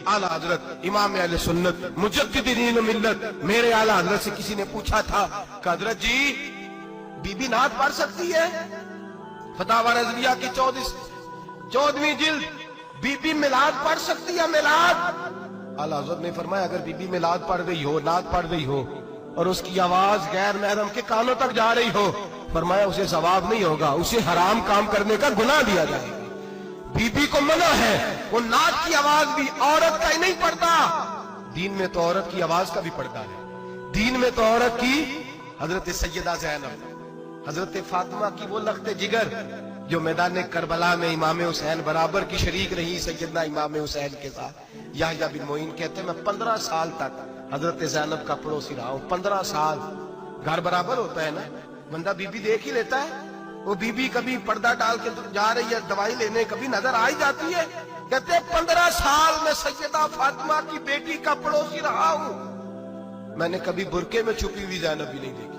आला हजरत इमाम अहले सुन्नत मुजद्दिदीन मिल्लत मेरे आला हजरत से किसी ने पूछा था कि हजरत जी बीबी नात पढ़ सकती है? फतावा रज़विया की 14वीं जिल्द, बीबी मिलाद पढ़ सकती है? मिलाद। आला हजरत ने फरमाया अगर बीबी मिलाद पढ़ रही हो, नात पढ़ रही हो और उसकी आवाज गैर महरम के कानों तक जा रही हो, फरमाया उसे सवाब नहीं होगा, उसे हराम काम करने का गुनाह दिया जाएगा। बीबी को मना है, वो नात की आवाज भी औरत का ही नहीं पड़ता, दीन में तो औरत की आवाज का भी पड़ता है। दीन में तो औरत की हजरत सैयदा ज़ैनब, हजरत फातिमा की वो लख्ते जिगर जो मैदान करबला में इमाम हुसैन बराबर की शरीक रही सैयदना इमाम हुसैन के साथ। याह्या बिन मोइन कहते मैं 15 साल तक हजरत ज़ैनब का पड़ोसी रहा हूं। 15 साल, घर बराबर होता है ना, बंदा बीबी देख ही लेता है। वो बीबी कभी पर्दा डाल के जा रही है दवाई लेने, कभी नजर आ ही जाती है। कहते 15 साल में सैयदा फातिमा की बेटी का पड़ोसी रहा हूं, मैंने कभी बुरके में छुपी हुई ज़ैनब भी नहीं देखी।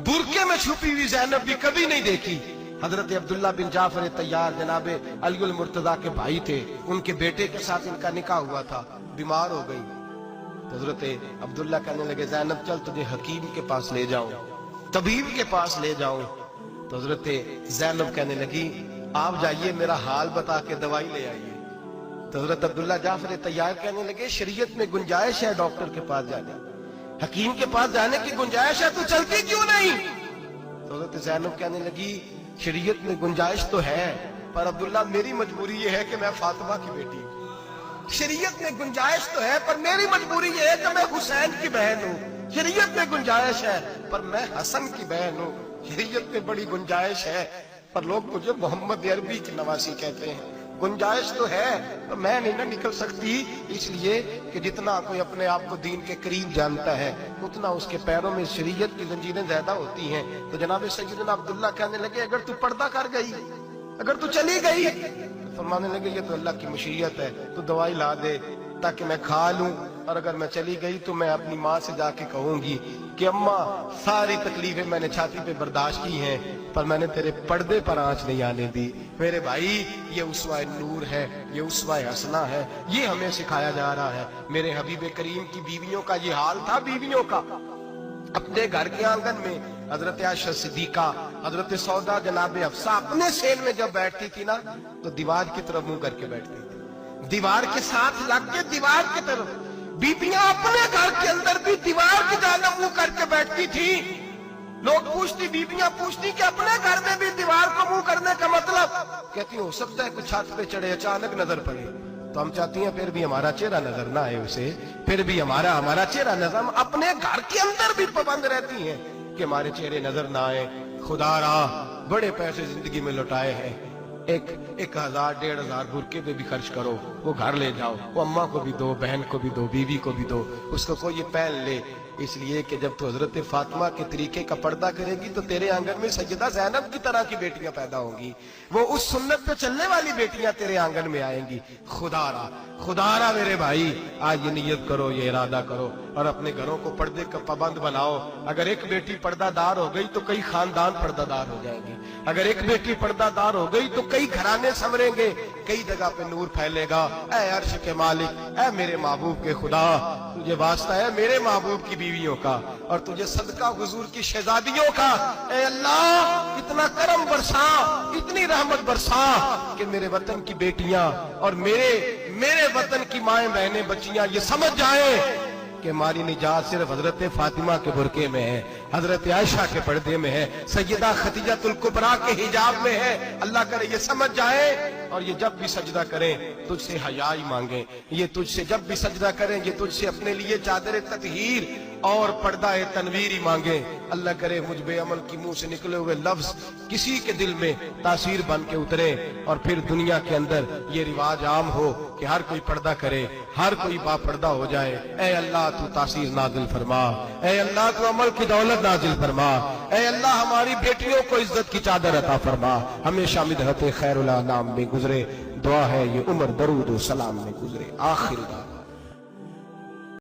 बुरके में छुपी हुई ज़ैनब भी कभी नहीं देखी। हजरत अब्दुल्ला बिन जाफर तैयार जनाबे अली मुर्तजा के भाई थे, उनके बेटे के साथ इनका निकाह हुआ था, बीमार हो गई। तो हजरत अब्दुल्ला कहने लगे ज़ैनब चल तुझे हकीम के पास ले जाऊं, तबीब के पास ले जाऊं। तो हजरत ज़ैनब कहने लगी आप जाइए मेरा हाल बता के दवाई ले आइए। तो हजरत अब्दुल्ला जाफर तैयार कहने लगे शरीयत में गुंजाइश है डॉक्टर के पास जाने, हकीम के पास जाने की गुंजाइश है, तू चलती क्यों नहीं? तो हजरत ज़ैनब कहने लगी शरीयत में गुंजाइश तो है, पर अब्दुल्ला मेरी मजबूरी ये है कि मैं फातिमा की बेटी हूं। शरीयत में गुंजाइश तो है पर मेरी मजबूरी ये है कि मैं हुसैन की बहन हूं। शरीयत में गुंजाइश है पर मैं हसन की बहन हूं। शरीयत में बड़ी गुंजाइश है पर लोग मुझे मोहम्मद अरबी की नवासी कहते हैं। गुंजाइश तो है तो मैं नहीं ना निकल सकती, इसलिए कि जितना कोई अपने आप को दीन के करीब जानता है उतना उसके पैरों में शरीयत की जंजीरें ज्यादा होती हैं। तो जनाब सैयदना अब्दुल्ला कहने लगे अगर तू पर्दा कर गई, अगर तू चली गई, तो फरमाने लगे ये तो अल्लाह की मशीयत है, तू दवाई ला दे ताकि मैं खा लूं, और अगर मैं चली गई तो मैं अपनी माँ से जाके कहूंगी कि अम्मा सारी तकलीफें मैंने छाती पे बर्दाश्त की हैं पर मैंने तेरे पर्दे पर आंच नहीं आने दी। मेरे भाई ये उसवा नूर है, ये उसवा हसना है, ये हमें सिखाया जा रहा है। मेरे हबीब करीम की बीवियों का ये हाल था। बीवियों का अपने घर के आंगन में हजरत आयशा सिद्दीका, हजरत सौदा जनाबे हफ्सा अपने सेल में जब बैठती थी ना तो दीवार की तरफ मुंह करके बैठती थी, दीवार के साथ लग के दीवार की तरफ। बीबियां अपने घर के अंदर भी दीवार की जानब मुंह करके बैठती थी। लोग पूछती, बीबियां पूछती कि अपने घर में भी दीवार को मुंह करने का मतलब? कहती हो सकता है कुछ छत पे चढ़े अचानक नजर पड़े तो हम चाहती हैं फिर भी हमारा चेहरा नजर ना आए उसे, फिर भी हमारा चेहरा नजर। हम अपने घर के अंदर भी पाबंद रहती हैं कि हमारे चेहरे नजर ना आए। खुदा रा बड़े पैसे जिंदगी में लुटाए हैं, 1000 1500 बुरके पे भी खर्च करो, वो घर ले जाओ, वो अम्मा को भी दो, बहन को भी दो, बीवी को भी दो, उसको कोई ये पहन ले। इसलिए कि जब तू हजरत फातिमा के तरीके का पर्दा करेगी तो तेरे आंगन में सैयदा ज़ैनब की तरह की बेटियां पैदा होंगी, वो उस सुन्नत पे चलने वाली बेटियां तेरे आंगन में आएंगी। खुदारा मेरे भाई आज ये नियत करो, ये इरादा करो और अपने घरों को पर्दे का पाबंद बनाओ। अगर एक बेटी पर्दादार हो गई तो कई खानदान पर्दादार हो जाएंगे, अगर एक बेटी पर्दादार हो गई तो कई घराने संवरेंगे, कई जगह पे नूर फैलेगा। ऐ अर्श के मालिक, ऐ मेरे महबूब के खुदा, तुझे वास्ता है मेरे महबूब की बीवियों का और तुझे सदका हुजूर की शहजादियों का। ऐ अल्लाह इतना करम बरसा, इतनी रहमत बरसा कि मेरे वतन की बेटियां और मेरे वतन की माएं बहनें बच्चियां ये समझ जाए कि हमारी निजात सिर्फ हजरत फातिमा के बुरके में है, हजरत आयशा के पर्दे में है, सैयदा खदीजातुल कुबरा के हिजाब में है। अल्लाह करे ये समझ जाए और ये जब भी सजदा करें तुझसे हयाई मांगे, ये तुझसे जब भी सजदा करें ये तुझसे अपने लिए चादर ततहीर और पर्दा तनवीर ही मांगे। अल्लाह करे मुझ बेअमल की मुंह से निकले हुए लफ्ज किसी के दिल में तासीर बन के उतरे और फिर दुनिया के अंदर ये रिवाज आम हो कि हर कोई पर्दा करे, हर कोई बापर्दा हो जाए। ऐ अल्लाह तू तासीर नाजिल फरमा, ऐ अल्लाह तू अमल की दौलत नाजिल फरमा, ऐ अल्लाह हमारी बेटियों को इज्जत की चादर अता फरमा। हमेशा मिदहत खैरुल अनाम में गुजरे, दुआ है ये उम्र दरूद व सलाम में गुजरे। आखिर